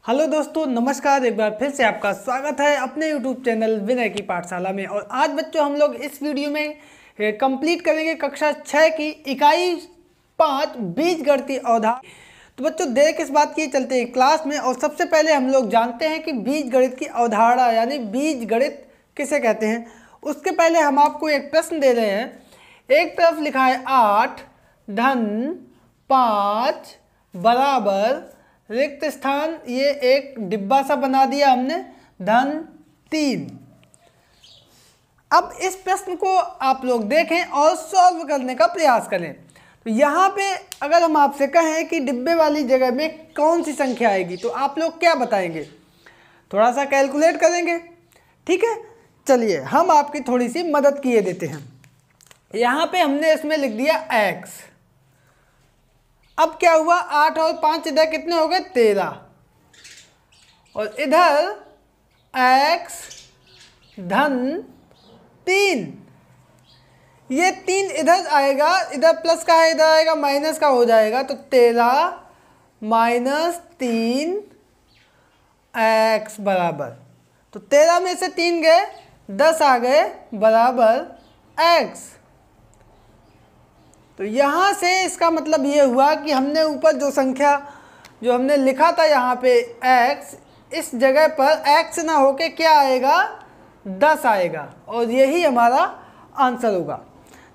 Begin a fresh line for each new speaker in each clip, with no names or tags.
Hello दोस्तों, नमस्कार। एक बार फिर से आपका स्वागत है अपने यूट्यूब चैनल विनय की पाठशाला में। और आज बच्चों हम लोग इस वीडियो में कंप्लीट करेंगे कक्षा 6 की इकाई 5 बीजगणितीय अवधारणा। तो बच्चों देर किस बात की, चलते हैं क्लास में। और सबसे पहले हम लोग जानते हैं कि बीजगणित की अवधारणा यानी बीजगणित किसे कहते हैं। उसके पहले हम आपको एक प्रश्न दे रहे हैं। एक तरफ लिखा है 8 धन 5 बराबर रिक्त स्थान, ये एक डिब्बा सा बना दिया हमने, धन 3। अब इस प्रश्न को आप लोग देखें और सॉल्व करने का प्रयास करें। तो यहाँ पे अगर हम आपसे कहें कि डिब्बे वाली जगह में कौन सी संख्या आएगी तो आप लोग क्या बताएंगे? थोड़ा सा कैलकुलेट करेंगे, ठीक है। चलिए हम आपकी थोड़ी सी मदद किए देते हैं। यहाँ पे हमने इसमें लिख दिया x। अब क्या हुआ, 8 और 5 इधर कितने हो गए? 13। और इधर x धन 3, ये 3 इधर आएगा, इधर प्लस का है, इधर आएगा माइनस का हो जाएगा। तो 13 माइनस 3 x बराबर, तो 13 में से 3 गए, 10 आ गए बराबर x। तो यहाँ से इसका मतलब ये हुआ कि हमने ऊपर जो संख्या जो हमने लिखा था यहाँ पे x, इस जगह पर x ना होके क्या आएगा? 10 आएगा। और यही हमारा आंसर होगा।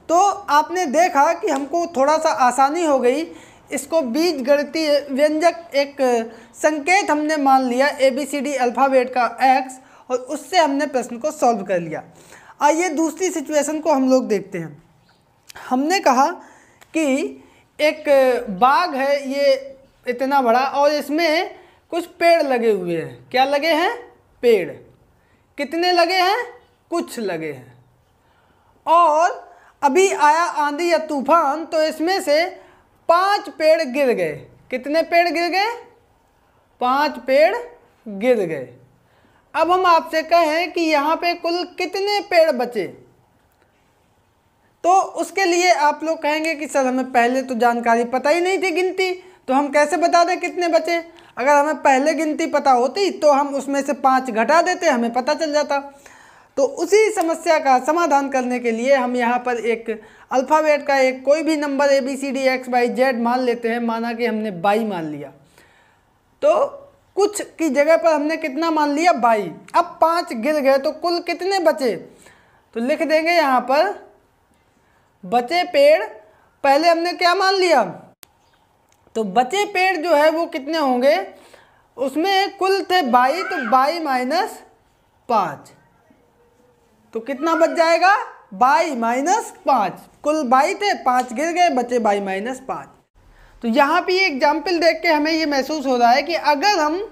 तो आपने देखा कि हमको थोड़ा सा आसानी हो गई। इसको बीजगणितीय व्यंजक एक संकेत हमने मान लिया, ABCD अल्फ़ाबेट का x, और उससे हमने प्रश्न को सॉल्व कर लिया। आइए दूसरी सिचुएशन को हम लोग देखते हैं। हमने कहा कि एक बाग है, ये इतना बड़ा, और इसमें कुछ पेड़ लगे हुए हैं। क्या लगे हैं? पेड़। कितने लगे हैं? कुछ लगे हैं। और अभी आया आंधी या तूफान, तो इसमें से 5 पेड़ गिर गए। कितने पेड़ गिर गए? 5 पेड़ गिर गए। अब हम आपसे कहें कि यहाँ पे कुल कितने पेड़ बचे, तो उसके लिए आप लोग कहेंगे कि सर हमें पहले तो जानकारी पता ही नहीं थी गिनती, तो हम कैसे बता दें कितने बचे? अगर हमें पहले गिनती पता होती तो हम उसमें से 5 घटा देते, हमें पता चल जाता। तो उसी समस्या का समाधान करने के लिए हम यहाँ पर एक अल्फ़ाबेट का एक कोई भी नंबर ABCD XYZ मान लेते हैं। माना कि हमने 22 मान लिया, तो कुछ की जगह पर हमने कितना मान लिया? 22। अब 5 गिर गए तो कुल कितने बचे? तो लिख देंगे यहाँ पर बचे पेड़। पहले हमने क्या मान लिया? तो बचे पेड़ जो है वो कितने होंगे? उसमें कुल थे 22, तो 22 माइनस 5, तो कितना बच जाएगा? 22 माइनस 5। कुल 22 थे, 5 गिर गए, बचे 22 माइनस 5। तो यहाँ पे एग्जाम्पल देख के हमें ये महसूस हो रहा है कि अगर हम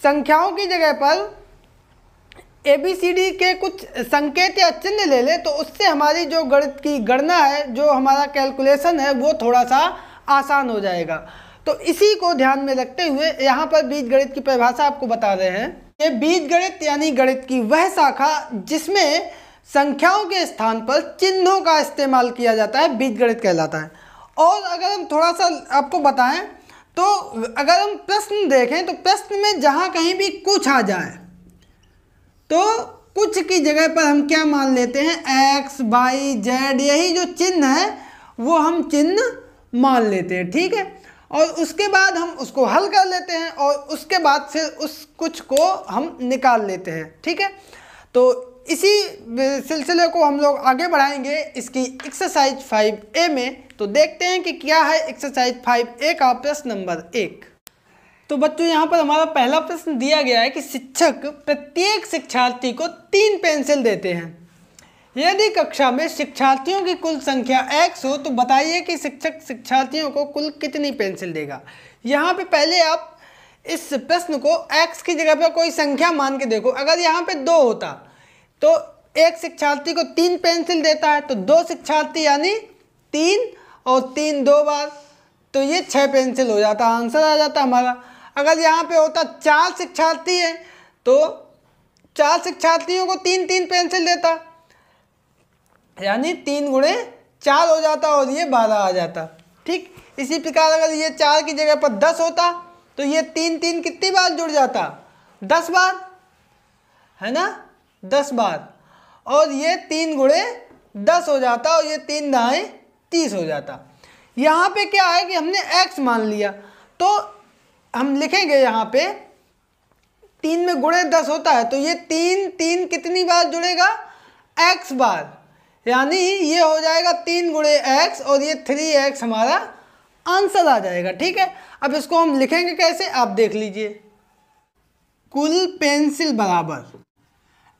संख्याओं की जगह पर ABCD के कुछ संकेत या चिन्ह ले ले तो उससे हमारी जो गणित की गणना है, जो हमारा कैलकुलेशन है, वो थोड़ा सा आसान हो जाएगा। तो इसी को ध्यान में रखते हुए यहाँ पर बीजगणित की परिभाषा आपको बता रहे हैं। ये बीजगणित यानी गणित की वह शाखा जिसमें संख्याओं के स्थान पर चिन्हों का इस्तेमाल किया जाता है, बीजगणित कहलाता है। और अगर हम थोड़ा सा आपको बताएं तो अगर हम प्रश्न देखें तो प्रश्न में जहाँ कहीं भी कुछ आ जाए तो कुछ की जगह पर हम क्या मान लेते हैं? X, Y, Z, यही जो चिन्ह है वो हम चिन्ह मान लेते हैं, ठीक है। और उसके बाद हम उसको हल कर लेते हैं और उसके बाद फिर उस कुछ को हम निकाल लेते हैं, ठीक है। तो इसी सिलसिले को हम लोग आगे बढ़ाएंगे इसकी एक्सरसाइज 5A में। तो देखते हैं कि क्या है एक्सरसाइज 5A का प्रश्न नंबर 1। तो बच्चों यहाँ पर हमारा पहला प्रश्न दिया गया है कि शिक्षक प्रत्येक शिक्षार्थी को 3 पेंसिल देते हैं। यदि कक्षा में शिक्षार्थियों की कुल संख्या x हो तो बताइए कि शिक्षक शिक्षार्थियों को कुल कितनी पेंसिल देगा। यहाँ पे पहले आप इस प्रश्न को x की जगह पर कोई संख्या मान के देखो। अगर यहाँ पे 2 होता तो एक शिक्षार्थी को 3 पेंसिल देता है, तो 2 शिक्षार्थी यानी 3 और 3 2 बार, तो ये 6 पेंसिल हो जाता, आंसर आ जाता हमारा। अगर यहाँ पे होता 4 शिक्षार्थी हैं तो 4 शिक्षार्थियों को 3 पेंसिल देता, यानी 3 गुणे 4 हो जाता और ये 12 आ जाता, ठीक। इसी प्रकार अगर ये 4 की जगह पर 10 होता तो ये 3 3 कितनी बार जुड़ जाता, 10 बार, है ना, 10 बार। और ये 3 गुणे 10 हो जाता और ये 3 दाएँ 30 हो जाता। यहाँ पे क्या है कि हमने x मान लिया, तो हम लिखेंगे यहाँ पे 3 में गुणे 10 होता है, तो ये 3 3 कितनी बार जुड़ेगा, x बार, यानी ये हो जाएगा 3 गुणे x और ये 3x हमारा आंसर आ जाएगा। ठीक है, अब इसको हम लिखेंगे कैसे, आप देख लीजिए। कुल पेंसिल बराबर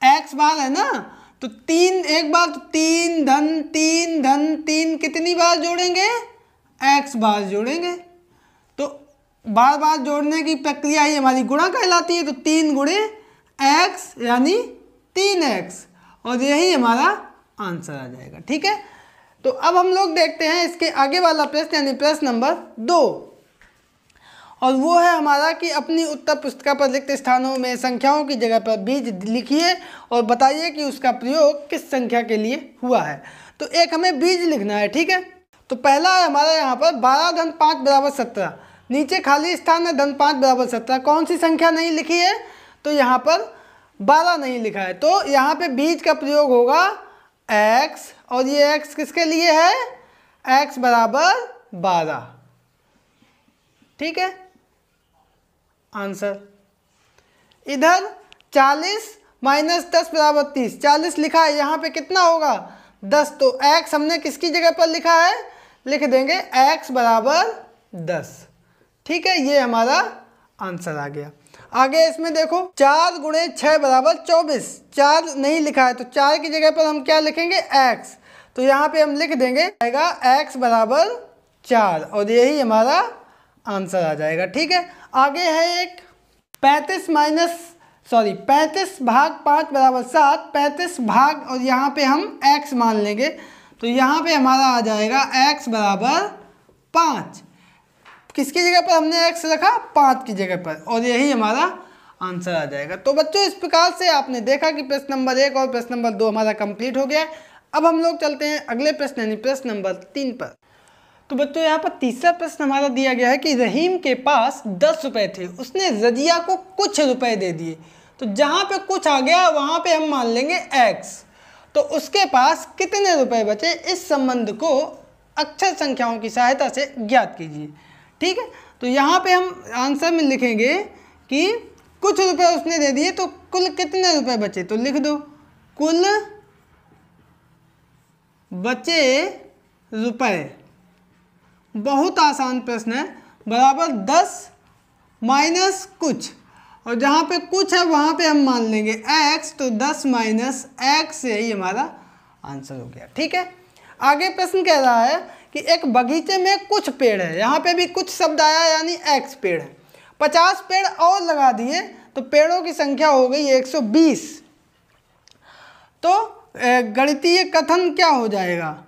x बार है ना, तो 3 एक बार, तो 3 धन 3 धन 3 कितनी बार जोड़ेंगे, x बार जोड़ेंगे। तो बार बार जोड़ने की प्रक्रिया ही हमारी गुणा कहलाती है, तो 3 गुणे x यानी 3x, और यही हमारा आंसर आ जाएगा। ठीक है, तो अब हम लोग देखते हैं इसके आगे वाला प्रश्न, यानी प्रश्न नंबर 2, और वो है हमारा कि अपनी उत्तर पुस्तिका पर रिक्त स्थानों में संख्याओं की जगह पर बीज लिखिए और बताइए कि उसका प्रयोग किस संख्या के लिए हुआ है। तो एक हमें बीज लिखना है। ठीक है, तो पहला है हमारा यहाँ पर 12 धन 5 बराबर 17, नीचे खाली स्थान है धन 5 बराबर 17, कौन सी संख्या नहीं लिखी है, तो यहाँ पर 12 नहीं लिखा है, तो यहाँ पे बीज का प्रयोग होगा x, और ये x किसके लिए है, x बराबर 12। ठीक है, आंसर। इधर 40 माइनस 10 बराबर 30, 40 लिखा है, यहाँ पे कितना होगा 10, तो x हमने किसकी जगह पर लिखा है, लिख देंगे x बराबर 10। ठीक है, ये हमारा आंसर आ गया। आगे इसमें देखो 4 गुणे 6 बराबर 24, 4 नहीं लिखा है, तो 4 की जगह पर हम क्या लिखेंगे, x, तो यहाँ पे हम लिख देंगे आएगा x बराबर 4, और यही हमारा आंसर आ जाएगा। ठीक है, आगे है एक 35 भाग 5 बराबर 7, 35 भाग, और यहाँ पे हम x मान लेंगे, तो यहाँ पे हमारा आ जाएगा x बराबर 5, किसकी जगह पर हमने x रखा, 5 की जगह पर, और यही हमारा आंसर आ जाएगा। तो बच्चों इस प्रकार से आपने देखा कि प्रश्न नंबर 1 और प्रश्न नंबर 2 हमारा कंप्लीट हो गया है। अब हम लोग चलते हैं अगले प्रश्न यानी प्रश्न नंबर 3 पर। तो बच्चों यहाँ पर तीसरा प्रश्न हमारा दिया गया है कि रहीम के पास 10 रुपये थे, उसने रजिया को कुछ रुपए दे दिए, तो जहाँ पे कुछ आ गया वहाँ पे हम मान लेंगे x, तो उसके पास कितने रुपए बचे, इस संबंध को अक्षर संख्याओं की सहायता से ज्ञात कीजिए। ठीक है, तो यहाँ पे हम आंसर में लिखेंगे कि कुछ रुपए उसने दे दिए, तो कुल कितने रुपए बचे, तो लिख दो कुल बचे रुपए। बहुत आसान प्रश्न है, बराबर 10 माइनस कुछ, और जहाँ पे कुछ है वहाँ पे हम मान लेंगे x, तो 10 माइनस x से ही हमारा आंसर हो गया। ठीक है, आगे प्रश्न कह रहा है कि एक बगीचे में कुछ पेड़ है, यहाँ पे भी कुछ शब्द आया यानी x पेड़ है, 50 पेड़ और लगा दिए तो पेड़ों की संख्या हो गई 120। तो गणितीय कथन क्या हो जाएगा,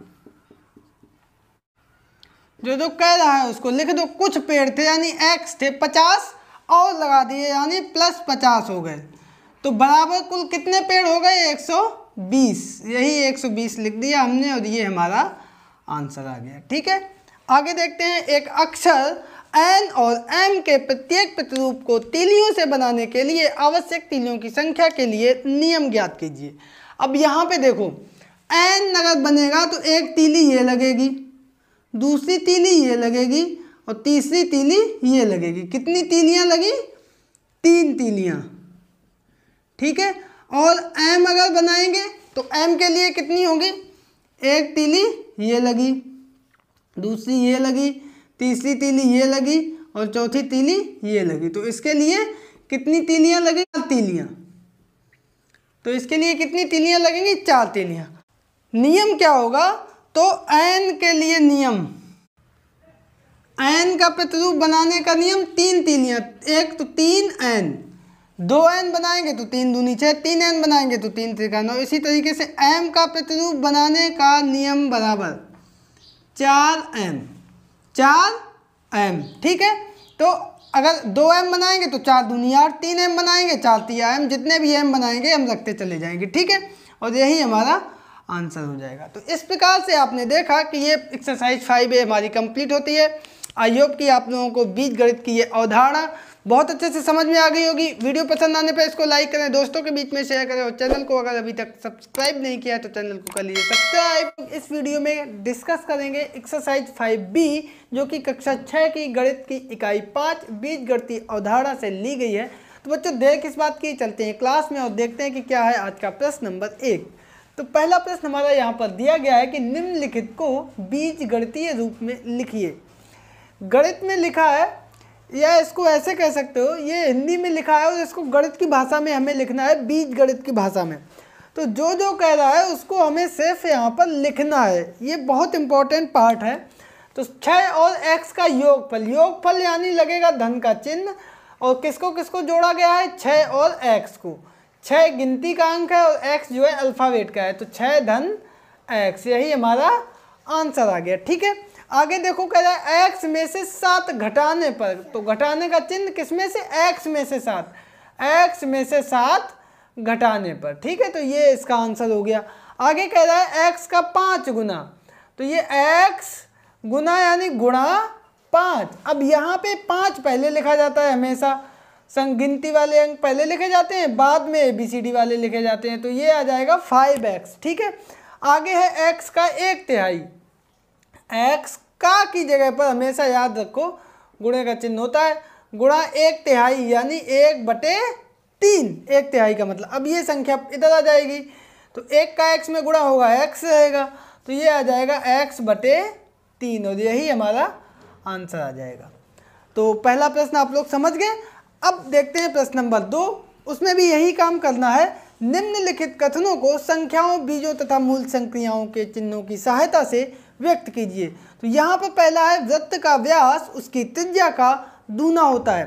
जो कह रहा है उसको लिख दो, कुछ पेड़ थे यानी x थे, 50 और लगा दिए यानी प्लस 50 हो गए, तो बराबर कुल कितने पेड़ हो गए, 120, यही 120 लिख दिया हमने, और ये हमारा आंसर आ गया। ठीक है, आगे देखते हैं एक अक्षर n और m के प्रत्येक प्रतिरूप को तीलियों से बनाने के लिए आवश्यक तीलियों की संख्या के लिए नियम ज्ञात कीजिए। अब यहाँ पे देखो n अगर बनेगा तो एक तीली ये लगेगी, दूसरी तीली ये लगेगी, और तीसरी तीली ये लगेगी। कितनी तीलियाँ लगी, 3 तीलियाँ। ठीक है, और m अगर बनाएंगे तो m के लिए कितनी होगी, एक तीली ये लगी, दूसरी ये लगी, तीसरी तीली ये लगी, और चौथी तीली ये लगी, तो इसके लिए कितनी तीलियाँ लगी, 4 तीलियाँ। तो इसके लिए कितनी तीलियाँ लगेंगी, 4 तीलियाँ। नियम क्या होगा, तो n के लिए नियम, n का प्रतिरूप बनाने का नियम 3 तीलियाँ, एक तो 3n, 2n बनाएंगे तो 3 दूनी 6, 3n बनाएंगे तो 3 त्रिका 9। इसी तरीके से m का प्रतिरूप बनाने का नियम बराबर 4m, 4m। ठीक है, तो अगर 2m बनाएंगे तो 4 दूनी 8, 3m बनाएंगे 4 तिया m, जितने भी m बनाएंगे हम रखते चले जाएंगे। ठीक है, और यही हमारा आंसर हो जाएगा। तो इस प्रकार से आपने देखा कि ये एक्सरसाइज 5A हमारी कंप्लीट होती है। आई होप कि आप लोगों को बीजगणित की ये अवधारणा बहुत अच्छे से समझ में आ गई होगी। वीडियो पसंद आने पर इसको लाइक करें, दोस्तों के बीच में शेयर करें और चैनल को अगर अभी तक सब्सक्राइब नहीं किया है तो चैनल को कर लीजिए सब्सक्राइब। इस वीडियो में डिस्कस करेंगे एक्सरसाइज 5B जो कि कक्षा 6 की गणित की इकाई 5 बीजगणितीय अवधारणा से ली गई है। तो बच्चों देर किस बात की, चलते हैं क्लास में और देखते हैं कि क्या है आज का प्रश्न नंबर 1। तो पहला प्रश्न हमारा यहाँ पर दिया गया है कि निम्नलिखित को बीजगणितीय रूप में लिखिए। गणित में लिखा है या इसको ऐसे कह सकते हो, ये हिंदी में लिखा है और इसको गणित की भाषा में हमें लिखना है, बीजगणित की भाषा में। तो जो जो कह रहा है उसको हमें सिर्फ यहाँ पर लिखना है, ये बहुत इंपॉर्टेंट पार्ट है। तो 6 और x का योगफल, योगफल यानी लगेगा धन का चिन्ह, और किसको किसको जोड़ा गया है, 6 और x को। 6 गिनती का अंक है और x जो है अल्फ़ाबेट का है, तो 6 धन x, यही हमारा आंसर आ गया। ठीक है, आगे देखो कह रहा है x में से 7 घटाने पर, तो घटाने का चिन्ह किसमें से, x में से 7, x में से 7 घटाने पर। ठीक है, तो ये इसका आंसर हो गया। आगे कह रहा है x का 5 गुना, तो ये x गुना यानी गुणा 5। अब यहाँ पे 5 पहले लिखा जाता है, हमेशा संगिनती वाले अंक पहले लिखे जाते हैं, बाद में ABCD वाले लिखे जाते हैं, तो ये आ जाएगा 5x। ठीक है, आगे है x का 1/3, x का की जगह पर हमेशा याद रखो गुणे का चिन्ह होता है, गुणा 1/3 यानी 1/3, 1/3 का मतलब। अब ये संख्या इधर आ जाएगी, तो 1 का x में गुणा होगा x रहेगा, तो ये आ जाएगा x/3 और यही हमारा आंसर आ जाएगा। तो पहला प्रश्न आप लोग समझ गए। अब देखते हैं प्रश्न नंबर 2, उसमें भी यही काम करना है। निम्नलिखित कथनों को संख्याओं, बीजों तथा मूल संक्रियाओं के चिन्हों की सहायता से व्यक्त कीजिए। तो यहाँ पर पहला है वृत्त का व्यास उसकी त्रिज्या का दूना होता है।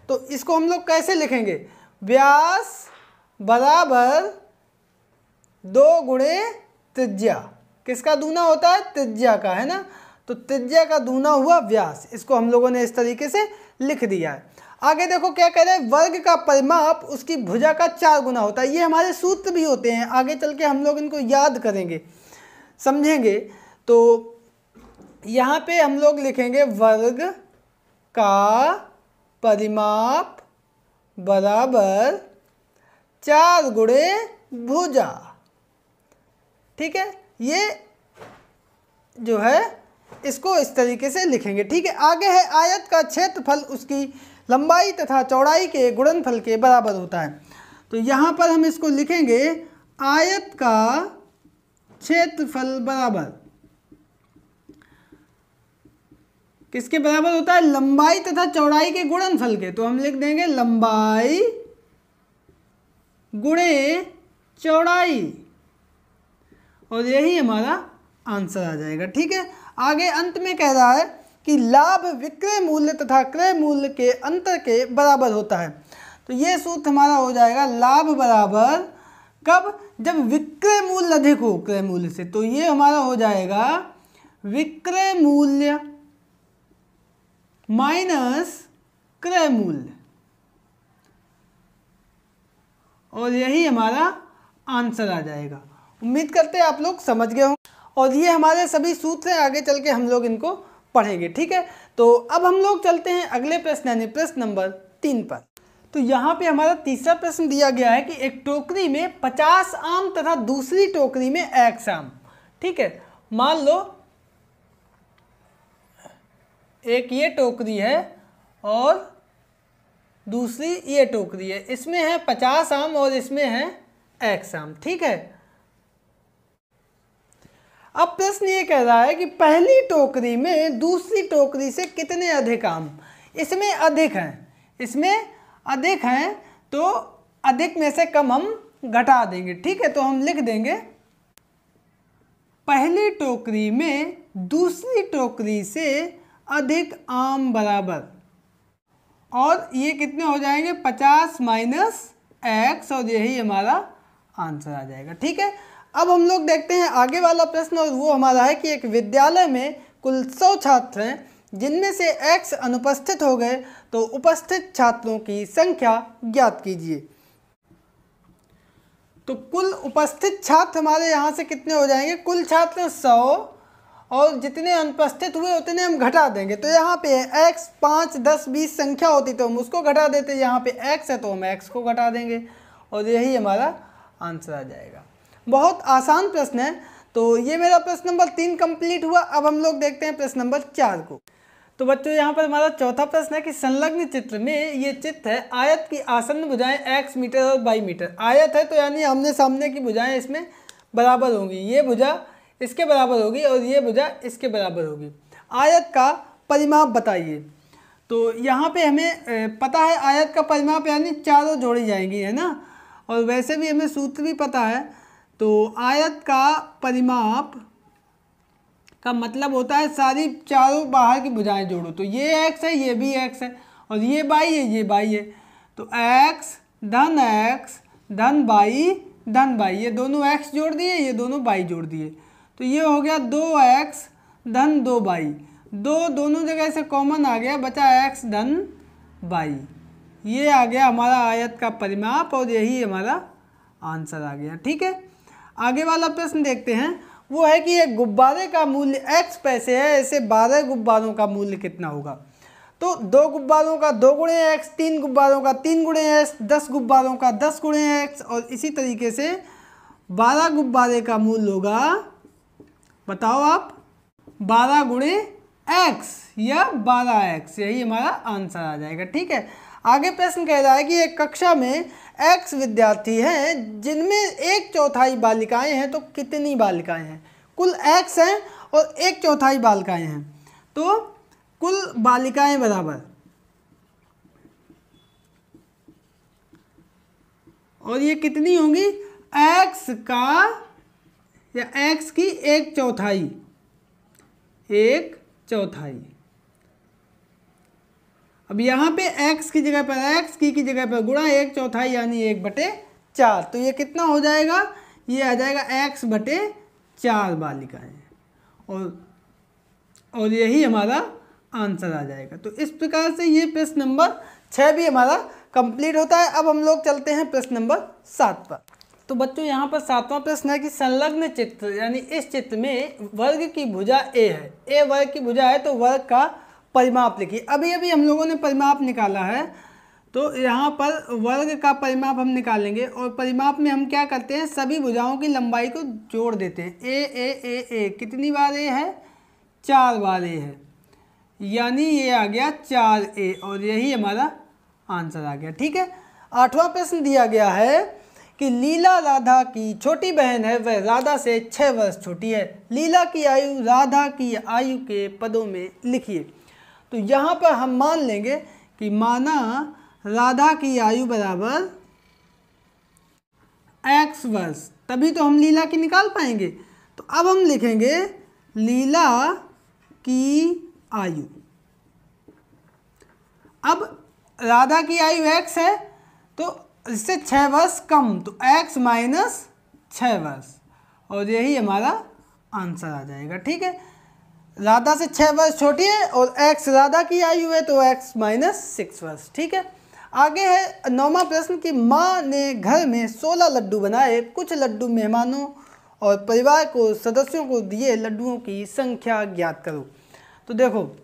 तो इसको हम लोग कैसे लिखेंगे, व्यास बराबर 2 गुणे त्रिज्या, किसका दूना होता है, त्रिज्या का, है ना। तो त्रिज्या का दूना हुआ व्यास, इसको हम लोगों ने इस तरीके से लिख दिया है। आगे देखो क्या कह रहे हैं, वर्ग का परिमाप उसकी भुजा का 4 गुना होता है। ये हमारे सूत्र भी होते हैं, आगे चल के हम लोग इनको याद करेंगे, समझेंगे। तो यहाँ पे हम लोग लिखेंगे वर्ग का परिमाप बराबर 4 गुणे भुजा। ठीक है, ये जो है इसको इस तरीके से लिखेंगे। ठीक है, आगे है आयत का क्षेत्रफल उसकी लंबाई तथा चौड़ाई के गुणनफल के बराबर होता है। तो यहाँ पर हम इसको लिखेंगे आयत का क्षेत्रफल बराबर किसके बराबर होता है, लंबाई तथा चौड़ाई के गुणनफल के। तो हम लिख देंगे लंबाई गुणे चौड़ाई और यही हमारा आंसर आ जाएगा। ठीक है, आगे अंत में कह रहा है कि लाभ विक्रय मूल्य तथा क्रय मूल्य के अंतर के बराबर होता है। तो ये सूत्र हमारा हो जाएगा लाभ बराबर कब, जब विक्रय मूल्य अधिक हो क्रय मूल्य से। तो ये हमारा हो जाएगा विक्रय मूल्य माइनस क्रय मूल्य और यही हमारा आंसर आ जाएगा। उम्मीद करते हैं आप लोग समझ गए हों और ये हमारे सभी सूत्र हैं, आगे चल के हम लोग इनको पढ़ेंगे। ठीक है, तो अब हम लोग चलते हैं अगले प्रश्न यानी प्रश्न नंबर 3 पर। तो यहाँ पे हमारा तीसरा प्रश्न दिया गया है कि एक टोकरी में 50 आम तथा दूसरी टोकरी में x आम। ठीक है, मान लो एक ये टोकरी है और दूसरी ये टोकरी है, इसमें है 50 आम और इसमें है x आम। ठीक है, अब प्रश्न ये कह रहा है कि पहली टोकरी में दूसरी टोकरी से कितने अधिक आम, इसमें अधिक हैं, इसमें अधिक हैं, तो अधिक में से कम हम घटा देंगे। ठीक है, तो हम लिख देंगे पहली टोकरी में दूसरी टोकरी से अधिक आम बराबर, और ये कितने हो जाएंगे 50 माइनस x और यही हमारा आंसर आ जाएगा। ठीक है, अब हम लोग देखते हैं आगे वाला प्रश्न और वो हमारा है कि एक विद्यालय में कुल 100 छात्र हैं जिनमें से x अनुपस्थित हो गए, तो उपस्थित छात्रों की संख्या ज्ञात कीजिए। तो कुल उपस्थित छात्र हमारे यहाँ से कितने हो जाएंगे, कुल छात्र 100 और जितने अनुपस्थित हुए उतने हम घटा देंगे। तो यहाँ पे x 5, 10, 20 संख्या होती तो हम उसको घटा देते, यहाँ पे x है तो हम x को घटा देंगे और यही हमारा आंसर आ जाएगा। बहुत आसान प्रश्न है। तो ये मेरा प्रश्न नंबर 3 कंप्लीट हुआ। अब हम लोग देखते हैं प्रश्न नंबर 4 को। तो बच्चों यहाँ पर हमारा चौथा प्रश्न है कि संलग्न चित्र में ये चित्र है, आयत की आसन्न भुजाएं x मीटर और y मीटर। आयत है तो यानी आमने सामने की भुजाएं इसमें बराबर होंगी, ये भुजा इसके बराबर होगी और ये भुजा इसके बराबर होगी। आयत का परिमाप बताइए। तो यहाँ पे हमें पता है आयत का परिमाप यानी चारों जोड़ी जाएंगी, है ना, और वैसे भी हमें सूत्र भी पता है। तो आयत का परिमाप का मतलब होता है सारी चारों बाहर की भुजाएं जोड़ो। तो ये x है, ये भी x है और ये y है, ये y है। तो x धन y, ये दोनों x जोड़ दिए, ये दोनों y जोड़ दिए। तो ये हो गया 2x धन 2y, दोनों जगह से कॉमन आ गया, बचा x धन y। ये आ गया हमारा आयत का परिमाप और यही हमारा आंसर आ गया। ठीक है, आगे वाला प्रश्न देखते हैं। वो है कि एक गुब्बारे का मूल्य x पैसे है, ऐसे 12 गुब्बारों का मूल्य कितना होगा। तो 2 गुब्बारों का 2 गुणे x, 3 गुब्बारों का 3 गुणे x, 10 गुब्बारों का 10 गुणे x और इसी तरीके से 12 गुब्बारे का मूल्य होगा, बताओ आप, 12 गुणे x या 12x, यही हमारा आंसर आ जाएगा। ठीक है, आगे प्रश्न कह रहा है कि एक कक्षा में x विद्यार्थी हैं जिनमें 1/4 बालिकाएं हैं, तो कितनी बालिकाएं हैं। कुल x हैं और 1/4 बालिकाएं हैं, तो कुल बालिकाएं बराबर, और ये कितनी होंगी, x का या x की 1/4, 1/4। अब यहाँ पे x की जगह पर x की जगह पर गुणा 1/4 यानी 1/4। तो ये कितना हो जाएगा, ये आ जाएगा x/4 बालिकाएं और यही हमारा आंसर आ जाएगा। तो इस प्रकार से ये प्रश्न नंबर 6 भी हमारा कंप्लीट होता है। अब हम लोग चलते हैं प्रश्न नंबर 7 पर। तो बच्चों यहाँ पर 7वां प्रश्न है कि संलग्न चित्र यानी इस चित्र में वर्ग की भुजा a है, a वर्ग की भुजा है, तो वर्ग का परिमाप लिखिए। अभी अभी हम लोगों ने परिमाप निकाला है, तो यहाँ पर वर्ग का परिमाप हम निकालेंगे और परिमाप में हम क्या करते हैं, सभी भुजाओं की लंबाई को जोड़ देते हैं। ए कितनी बार a है, 4 बार a है, यानी ये आ गया 4a और यही हमारा आंसर आ गया। ठीक है, 8वां प्रश्न दिया गया है कि लीला राधा की छोटी बहन है, वह राधा से 6 वर्ष छोटी है। लीला की आयु राधा की आयु के पदों में लिखिए। तो यहाँ पर हम मान लेंगे कि माना राधा की आयु बराबर x वर्ष, तभी तो हम लीला की निकाल पाएंगे। तो अब हम लिखेंगे लीला की आयु। अब राधा की आयु x है तो इससे 6 वर्ष कम, तो x माइनस 6 वर्ष और यही हमारा आंसर आ जाएगा। ठीक है, राधा से 6 वर्ष छोटी है और x राधा की आयु है, तो x माइनस 6 वर्ष। ठीक है, आगे है 9वां प्रश्न कि माँ ने घर में 16 लड्डू बनाए, कुछ लड्डू मेहमानों और परिवार को सदस्यों को दिए, लड्डुओं की संख्या ज्ञात करो। तो देखो,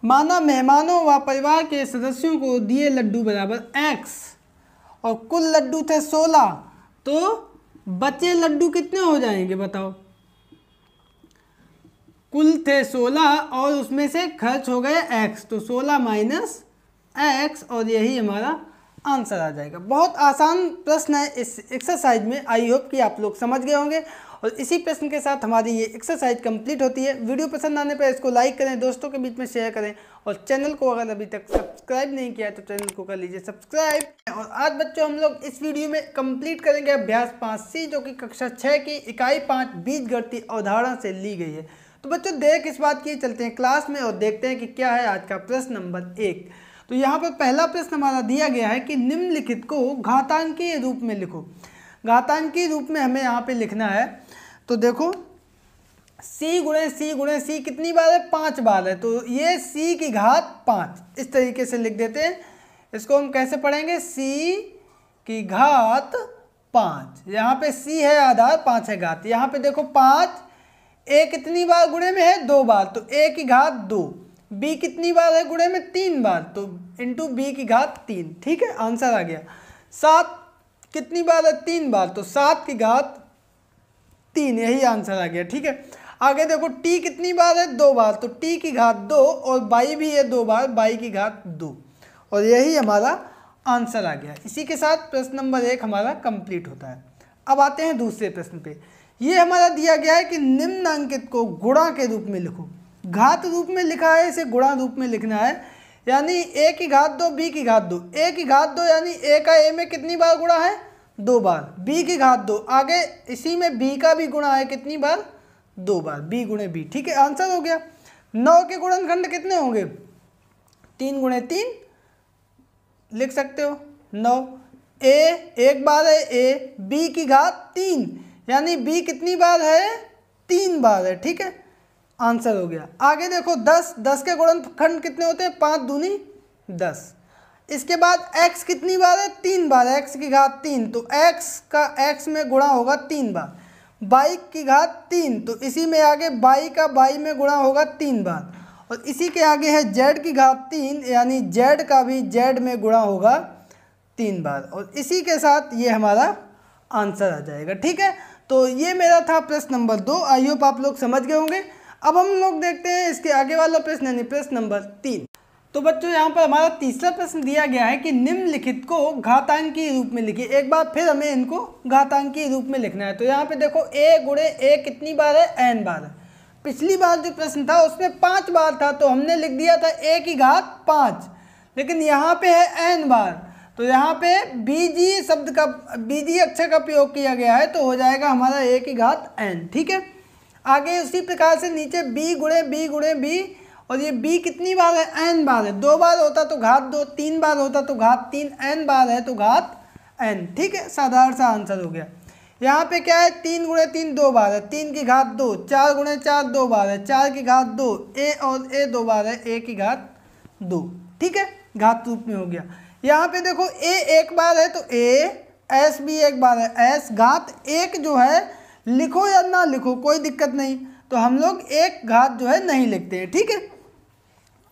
माना मेहमानों व परिवार के सदस्यों को दिए लड्डू बराबर x और कुल लड्डू थे 16, तो बचे लड्डू कितने हो जाएंगे बताओ। कुल थे 16 और उसमें से खर्च हो गए x, तो 16 माइनस x और यही हमारा आंसर आ जाएगा। बहुत आसान प्रश्न है इस एक्सरसाइज में, आई होप कि आप लोग समझ गए होंगे। और इसी प्रश्न के साथ हमारी ये एक्सरसाइज कंप्लीट होती है। वीडियो पसंद आने पर इसको लाइक करें, दोस्तों के बीच में शेयर करें और चैनल को अगर अभी तक सब्सक्राइब नहीं किया है तो चैनल को कर लीजिए सब्सक्राइब। और आज बच्चों हम लोग इस वीडियो में कंप्लीट करेंगे अभ्यास 5C, जो कि कक्षा 6 की इकाई 5 बीजगणितीय अवधारणा से ली गई है। तो बच्चों देर किस बात की, चलते हैं क्लास में और देखते हैं कि क्या है आज का प्रश्न नंबर 1। तो यहाँ पर पहला प्रश्न हमारा दिया गया है कि निम्नलिखित को घातांकीय रूप में लिखो। घातांकीय रूप में हमें यहाँ पे लिखना है। तो देखो c गुणे c कितनी बार है, 5 बार है, तो ये c की घात 5 इस तरीके से लिख देते हैं। इसको हम कैसे पढ़ेंगे, c की घात 5। यहाँ पे c है आधार, 5 है घात। यहाँ पे देखो 5 a कितनी बार गुणे में है, 2 बार, तो a की घात 2। b कितनी बार है गुणे में, 3 बार, तो इंटू b की घात 3। ठीक है, आंसर आ गया। 7 कितनी बार है, 3 बार, तो 7 की घात 3, यही आंसर आ गया। ठीक है, आगे देखो t कितनी बार है, 2 बार, तो t की घात 2, और बाई भी है 2 बार, बाई की घात 2, और यही हमारा आंसर आ गया। इसी के साथ प्रश्न नंबर 1 हमारा कंप्लीट होता है। अब आते हैं दूसरे प्रश्न पे। ये हमारा दिया गया है कि निम्नांकित को गुणा के रूप में लिखो। घात रूप में लिखा है, इसे गुणा रूप में लिखना है, यानी a की घात 2, b की घात 2। a की घात 2 यानी a का a में कितनी बार गुणा है, 2 बार। b की घात 2, आगे इसी में b का भी गुणा है, कितनी बार, 2 बार, b गुणे b। ठीक है, आंसर हो गया। 9 के गुणनखंड कितने होंगे, 3 गुणे 3 लिख सकते हो, 9। a एक बार है a, b की घात 3 यानी b कितनी बार है, 3 बार है। ठीक है, आंसर हो गया। आगे देखो 10 के गुणनखंड कितने होते हैं, 5 दूनी 10। इसके बाद x कितनी बार है, 3 बार, x की घात 3, तो x का x में गुणा होगा 3 बार। बाई की घात 3, तो इसी में आगे बाई का बाई में गुणा होगा 3 बार, और इसी के आगे है z की घात 3 यानी z का भी z में गुणा होगा 3 बार, और इसी के साथ ये हमारा आंसर आ जाएगा। ठीक है, तो ये मेरा था प्रश्न नंबर 2। आई होप आप लोग समझ गए होंगे। अब हम लोग देखते हैं इसके आगे वाला प्रश्न यानी प्रश्न नंबर 3। तो बच्चों यहाँ पर हमारा तीसरा प्रश्न दिया गया है कि निम्नलिखित को घातांकीय रूप में लिखिए। एक बार फिर हमें इनको घातांकीय रूप में लिखना है। तो यहाँ पे देखो a गुणे a कितनी बार है, n बार है। पिछली बार जो प्रश्न था उसमें 5 बार था, तो हमने लिख दिया था a की घात 5, लेकिन यहाँ पे है n बार, तो यहाँ पे बीजी शब्द का, बीजी अक्षर का प्रयोग किया गया है, तो हो जाएगा हमारा a की घात n। ठीक है, आगे उसी प्रकार से नीचे b गुणे b, और ये b कितनी बार है, n बार है। 2 बार होता तो घात 2, 3 बार होता तो घात 3, n बार है तो घात n। ठीक है, साधारण सा आंसर हो गया। यहाँ पे क्या है, 3 गुणे 3 2 बार है, 3 की घात 2, 4 गुणे 4 2 बार है, 4 की घात 2, a और a 2 बार है, a की घात 2। ठीक है, घात रूप में हो गया। यहाँ पे देखो a एक बार है तो a, s भी एक बार है, s, घात 1 जो है लिखो या ना लिखो कोई दिक्कत नहीं, तो हम लोग एक घात जो है नहीं लिखते हैं। ठीक है,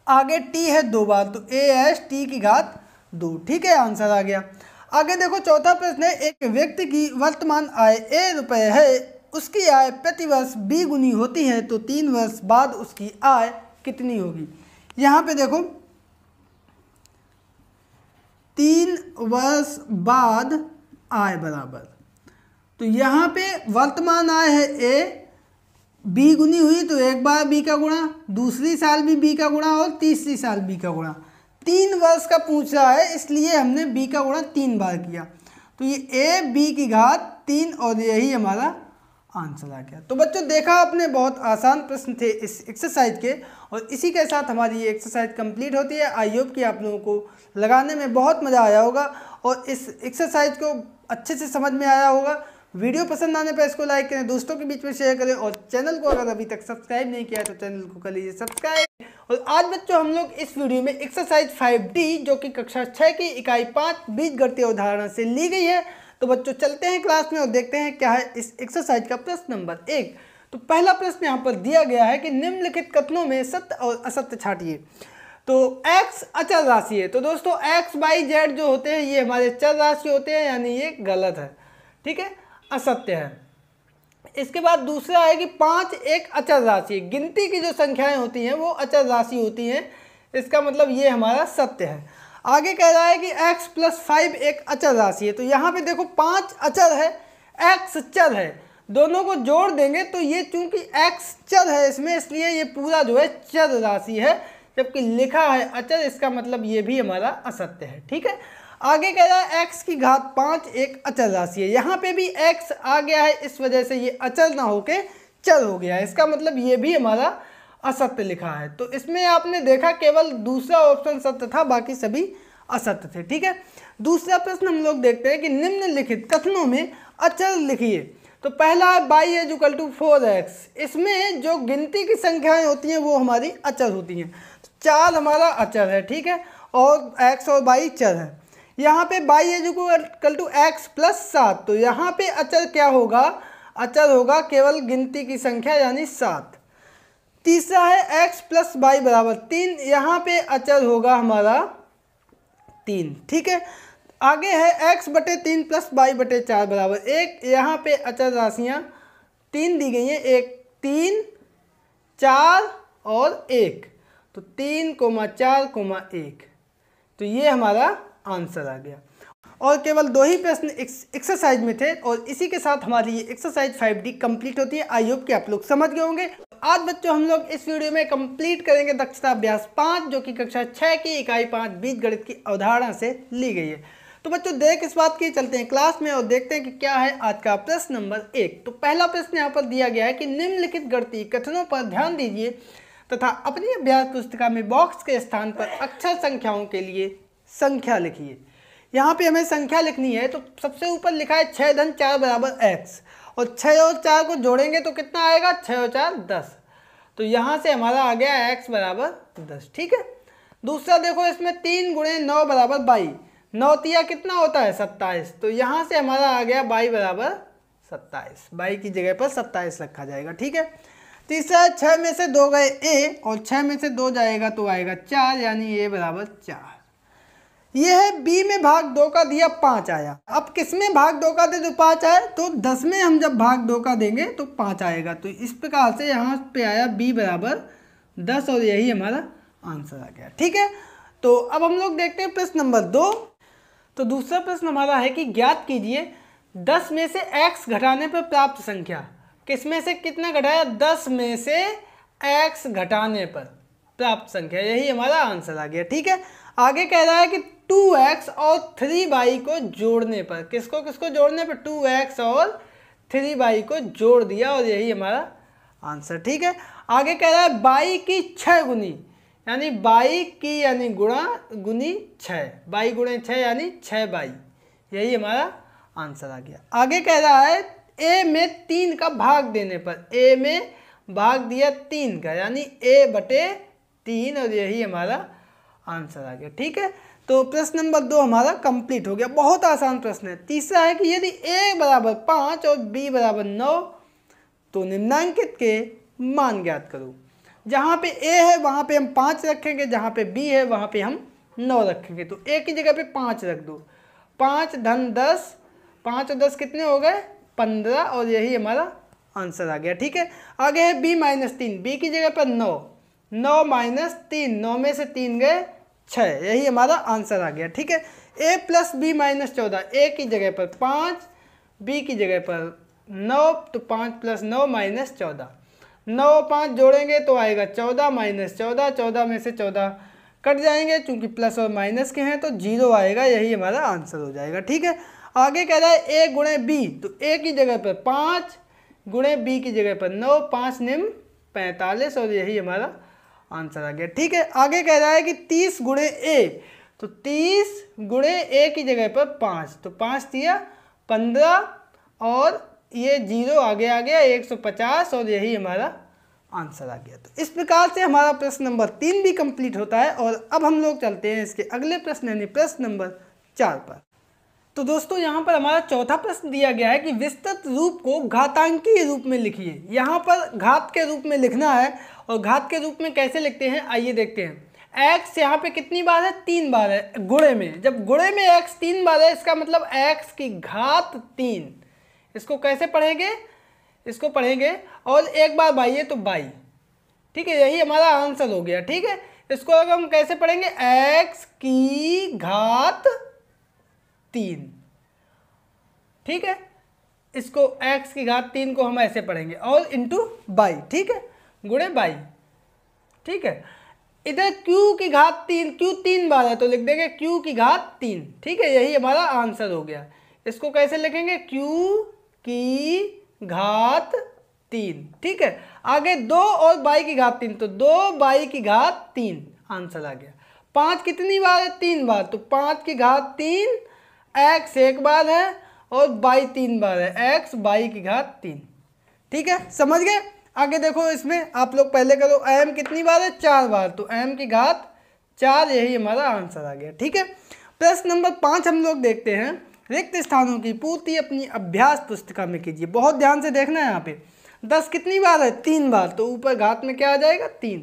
आगे t है 2 बार, तो a s t की घात 2। ठीक है, आंसर आ गया। आगे देखो चौथा प्रश्न है, एक व्यक्ति की वर्तमान आय a रुपये है, उसकी आय प्रति वर्ष b गुनी होती है, तो 3 वर्ष बाद उसकी आय कितनी होगी। यहाँ पे देखो 3 वर्ष बाद आय बराबर, तो यहाँ पे वर्तमान आय है a, b गुनी हुई तो एक बार b का गुणा, दूसरी साल भी b का गुणा, और तीसरी साल b का गुणा। 3 वर्ष का पूछ रहा है, इसलिए हमने b का गुणा 3 बार किया, तो ये a b की घात 3, और यही हमारा आंसर आ गया। तो बच्चों देखा आपने, बहुत आसान प्रश्न थे इस एक्सरसाइज के, और इसी के साथ हमारी ये एक्सरसाइज कंप्लीट होती है। आई होप कि आप लोगों को लगाने में बहुत मज़ा आया होगा और इस एक्सरसाइज को अच्छे से समझ में आया होगा। वीडियो पसंद आने पर इसको लाइक करें, दोस्तों के बीच में शेयर करें, और चैनल को अगर अभी तक सब्सक्राइब नहीं किया तो चैनल को कर लीजिए सब्सक्राइब। और आज बच्चों हम लोग इस वीडियो में एक्सरसाइज 5D जो कि कक्षा 6 की इकाई 5 बीजगणितीय उदाहरण से ली गई है। तो बच्चों चलते हैं क्लास में और देखते हैं क्या है इस एक्सरसाइज का प्रश्न नंबर 1। तो पहला प्रश्न यहाँ पर दिया गया है कि निम्नलिखित कथनों में सत्य और असत्य छांटिए। तो x अचल राशि है, तो दोस्तों x y z जो होते हैं ये हमारे चर राशि होते हैं, यानी ये गलत है। ठीक है, असत्य है। इसके बाद दूसरा है कि 5 एक अचल राशि है, गिनती की जो संख्याएं होती हैं वो अचल राशि होती हैं, इसका मतलब ये हमारा सत्य है। आगे कह रहा है कि x + 5 एक अचल राशि है, तो यहाँ पे देखो 5 अचल है, x चर है, दोनों को जोड़ देंगे तो ये चूंकि x चर है इसमें, इसलिए ये पूरा जो है चर राशि है, जबकि लिखा है अचल, इसका मतलब ये भी हमारा असत्य है। ठीक है, आगे कह रहा है x की घात 5 एक अचल राशि है, यहाँ पे भी x आ गया है, इस वजह से ये अचल ना होके चर हो गया है, इसका मतलब ये भी हमारा असत्य लिखा है। तो इसमें आपने देखा केवल दूसरा ऑप्शन सत्य था, बाकी सभी असत्य थे। ठीक है, दूसरा प्रश्न हम लोग देखते हैं कि निम्नलिखित कथनों में अचल लिखिए। तो पहला है y = 4x, इसमें जो गिनती की संख्याएं होती हैं वो हमारी अचल होती हैं, तो 4 हमारा अचल है। ठीक है, और x और y चर है। यहाँ पे y is equal to x plus 7, तो यहाँ पे अचर क्या होगा, अचर होगा केवल गिनती की संख्या यानी 7। तीसरा है x प्लस वाई बराबर 3, यहाँ पे अचर होगा हमारा 3, ठीक है। आगे है x बटे 3 प्लस वाई बटे 4 बराबर 1, यहाँ पे अचर राशियाँ 3 दी गई हैं, 1 3 4 और 1, तो 3 4 1, तो ये हमारा आंसर आ गया। और केवल 2 ही प्रश्न एक्सरसाइज में थे और इसी के साथ हमारी ये एक्सरसाइज 5D कंप्लीट होती है। आई होप कि आप लोग समझ गए होंगे। आज बच्चों हम लोग इस वीडियो में कंप्लीट करेंगे दक्षता अभ्यास 5, जो कि कक्षा 6 की इकाई 5 बीजगणित की अवधारणा से ली गई है। तो बच्चों देर किस बात की, चलते हैं क्लास में और देखते हैं कि क्या है आज का प्रश्न नंबर 1। तो पहला प्रश्न यहाँ पर दिया गया है कि निम्नलिखित गणितीय कथनों पर ध्यान दीजिए तथा अपनी अभ्यास पुस्तिका में बॉक्स के स्थान पर अक्षर संख्याओं के लिए संख्या लिखिए। यहाँ पे हमें संख्या लिखनी है, तो सबसे ऊपर लिखा है 6 धन 4 बराबर x, और 6 और 4 को जोड़ेंगे तो कितना आएगा, 6 और 4 10, तो यहाँ से हमारा आ गया x बराबर 10, ठीक है। दूसरा देखो, इसमें 3 गुणे 9 बराबर 22, 9 तिया कितना होता है 27, तो यहाँ से हमारा आ गया y बराबर 27, 22 की जगह पर 27 रखा जाएगा, ठीक है। तीसरा 6 में से 2 गए a और 6 में से 2 जाएगा तो आएगा 4, यानी a बराबर 4। ये है b में भाग 2 का दिया 5 आया। अब किस में भाग 2 का दे तो 5 आए, तो 10 में हम जब भाग 2 का देंगे तो 5 आएगा, तो इस प्रकार से यहाँ पे आया b बराबर 10 और यही हमारा आंसर आ गया, ठीक है। तो अब हम लोग देखते हैं प्रश्न नंबर 2। तो दूसरा प्रश्न हमारा है कि ज्ञात कीजिए 10 में से x घटाने पर प्राप्त संख्या। किस में से कितना घटाया, 10 में से x घटाने पर प्राप्त संख्या, यही हमारा आंसर आ गया, ठीक है। आगे कह रहा है कि 2x और 3y को जोड़ने पर, किसको किसको जोड़ने पर, 2x और 3y को जोड़ दिया और यही हमारा आंसर, ठीक है। आगे कह रहा है y की 6 गुनी, यानी y की यानी गुणा गुनी 6, y गुणे 6 यानी 6y, यही हमारा आंसर आ गया। आगे कह रहा है a में 3 का भाग देने पर, a में भाग दिया 3 का, यानी a बटे 3 और यही हमारा आंसर आ गया, ठीक है। तो प्रश्न नंबर 2 हमारा कंप्लीट हो गया। बहुत आसान प्रश्न है। तीसरा है कि यदि a बराबर 5 और b बराबर 9 तो निम्नांकित के मान ज्ञात करो। जहाँ पे a है वहाँ पे हम 5 रखेंगे, जहाँ पे b है वहाँ पे हम 9 रखेंगे, तो a की जगह पे 5 रख दो। 5 धन 10, 5 और 10 कितने हो गए, 15, और यही हमारा आंसर आ गया, ठीक है। आगे है b माइनस 3, b की जगह पर 9, 9 माइनस 3, 9 में से 3 गए 6, यही हमारा आंसर आ गया, ठीक है। a plus B minus 14, a की जगह पर 5, b की जगह पर 9, तो 5 प्लस 9 माइनस 14, 9 5 जोड़ेंगे तो आएगा 14 माइनस 14, 14 में से 14 कट जाएंगे, चूंकि प्लस और माइनस के हैं तो 0 आएगा, यही हमारा आंसर हो जाएगा, ठीक है। आगे कह रहा है a गुणे b, तो a की जगह पर 5 गुणे b की जगह पर 9, 5 निम्न 45 और यही हमारा आंसर आ गया, ठीक है। आगे कह रहा है कि 30 गुणे a, तो 30 गुणे a की जगह पर 5, तो 5 दिया 15 और ये 0 आगे आ गया 150 और यही हमारा आंसर आ गया। तो इस प्रकार से हमारा प्रश्न नंबर 3 भी कंप्लीट होता है। और अब हम लोग चलते हैं इसके अगले प्रश्न यानी प्रश्न नंबर 4 पर। तो दोस्तों यहाँ पर हमारा चौथा प्रश्न दिया गया है कि विस्तृत रूप को घातांकीय रूप में लिखिए। यहाँ पर घात के रूप में लिखना है, और घात के रूप में कैसे लिखते हैं आइए देखते हैं। x यहाँ पे कितनी बार है, 3 बार है गुणे में। जब गुणे में x 3 बार है, इसका मतलब x की घात 3। इसको कैसे पढ़ेंगे, इसको पढ़ेंगे और एक बार बाई है तो बाई, ठीक है, यही हमारा आंसर हो गया, ठीक है। इसको अगर हम कैसे पढ़ेंगे, x की घात 3, ठीक है। इसको x की घात 3 को हम ऐसे पढ़ेंगे और इंटू बाई, ठीक है, गुणे बाई, ठीक है। इधर q की घात 3, q 3 बार है तो लिख देंगे q की घात 3, ठीक है, यही हमारा आंसर हो गया। इसको कैसे लिखेंगे, q की घात 3, ठीक है। आगे 2 और बाई की घात 3, तो 2 बाई की घात 3 आंसर आ गया। 5 कितनी बार है, 3 बार, तो 5 की घात 3, x 1 बार है और बाई 3 बार है, x बाई की घात 3, ठीक है, समझ गए। आगे देखो, इसमें आप लोग पहले करो, m कितनी बार है, 4 बार, तो m की घात 4, यही हमारा आंसर आ गया, ठीक है। प्रश्न नंबर 5 हम लोग देखते हैं। रिक्त स्थानों की पूर्ति अपनी अभ्यास पुस्तिका में कीजिए। बहुत ध्यान से देखना है यहाँ पे। 10 कितनी बार है? 3 बार, तो ऊपर घात में क्या आ जाएगा? 3।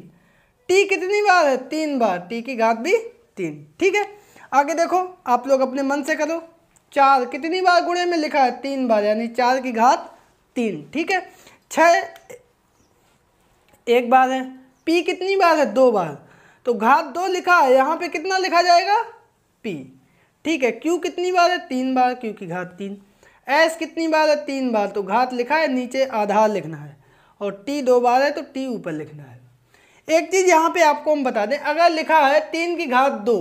टी कितनी बार है? 3 बार, टी की घात भी 3। ठीक है, आगे देखो, आप लोग अपने मन से करो। 4 कितनी बार गुणे में लिखा है? 3 बार, यानी 4 की घात 3। ठीक है, 6 1 बार है। पी कितनी बार है? 2 बार, तो घात 2 लिखा है, यहाँ पे कितना लिखा जाएगा? पी। ठीक है, क्यू कितनी बार है? 3 बार, क्यू की घात 3। एस कितनी बार है? 3 बार, तो घात लिखा है, नीचे आधार लिखना है। और टी 2 बार है, तो टी ऊपर लिखना है। एक चीज़ यहाँ पे आपको हम बता दें, अगर लिखा है 3 की घात 2,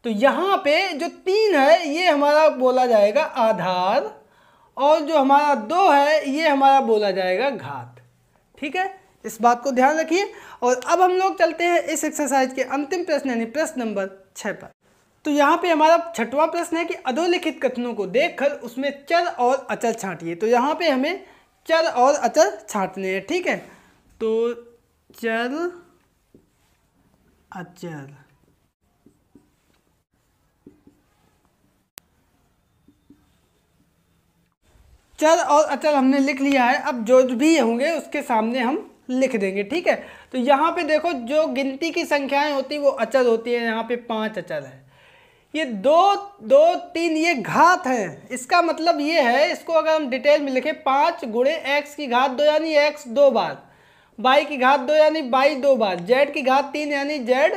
तो यहाँ पे जो 3 है ये हमारा बोला जाएगा आधार, और जो हमारा 2 है ये हमारा बोला जाएगा घात। ठीक है, इस बात को ध्यान रखिए। और अब हम लोग चलते हैं इस एक्सरसाइज के अंतिम प्रश्न यानी प्रश्न नंबर 6 पर। तो यहाँ पे हमारा 6वां प्रश्न है कि अधोलिखित कथनों को देखकर उसमें चर और अचर छांटिए। तो यहाँ पे हमें चर और अचर छांटने हैं। ठीक है, तो चर अचर, चर और अचर हमने लिख लिया है। अब जो भी होंगे उसके सामने हम लिख देंगे। ठीक है, तो यहाँ पे देखो, जो गिनती की संख्याएं होती वो अचर होती है। यहाँ पे 5 अचर है। ये 2 2 3 ये घात है। इसका मतलब ये है, इसको अगर हम डिटेल में लिखें, 5 गुणे एक्स की घात 2 यानी एक्स 2 बार, वाई की घात 2 यानी वाई 2 बार, जेड की घात 3 यानी जेड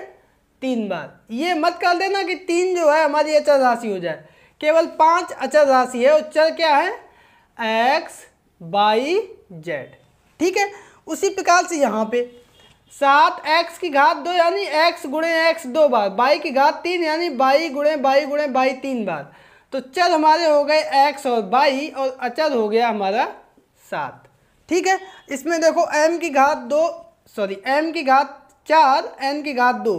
3 बार। ये मत कर देना कि 3 जो है हमारी अचर राशि हो जाए। केवल 5 अचर राशि है, और चर क्या है? X y z. ठीक है, उसी प्रकार से यहाँ पे 7 एक्स की घात 2 यानी एक्स गुणे एक्स 2 बार, वाई की घात 3 यानी वाई गुणे वाई 3 बार। तो चर हमारे हो गए एक्स और वाई, और अचर हो गया हमारा 7। ठीक है, इसमें देखो m की घात 2 m की घात 4 n की घात 2,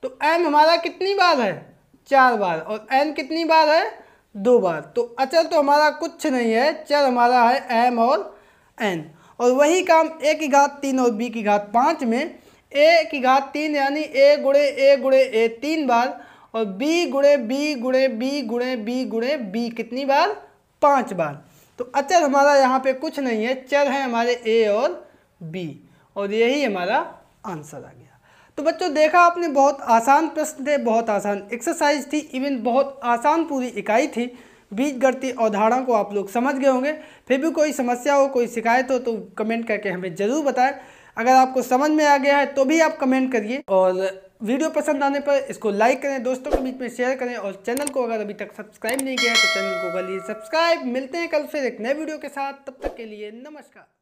तो m हमारा कितनी बार है? 4 बार, और n कितनी बार है? 2 बार। तो अचर तो हमारा कुछ नहीं है, चर हमारा है m और n। और वही काम a की घात 3 और b की घात 5 में a की घात 3 यानी a गुणे a 3 बार, और b गुणे b गुणे b कितनी बार? 5 बार। तो अचर हमारा यहाँ पे कुछ नहीं है, चर है हमारे a और b, और यही हमारा आंसर आ गया। तो बच्चों देखा आपने, बहुत आसान प्रश्न थे, बहुत आसान एक्सरसाइज थी, इवन बहुत आसान पूरी इकाई थी। बीजगणितीय अवधारणा को आप लोग समझ गए होंगे। फिर भी कोई समस्या हो, कोई शिकायत हो, तो कमेंट करके हमें ज़रूर बताएं। अगर आपको समझ में आ गया है तो भी आप कमेंट करिए, और वीडियो पसंद आने पर इसको लाइक करें, दोस्तों के बीच में शेयर करें, और चैनल को अगर अभी तक सब्सक्राइब नहीं किया है तो चैनल को कर लीजिए सब्सक्राइब। मिलते हैं कल फिर एक नए वीडियो के साथ, तब तक के लिए नमस्कार।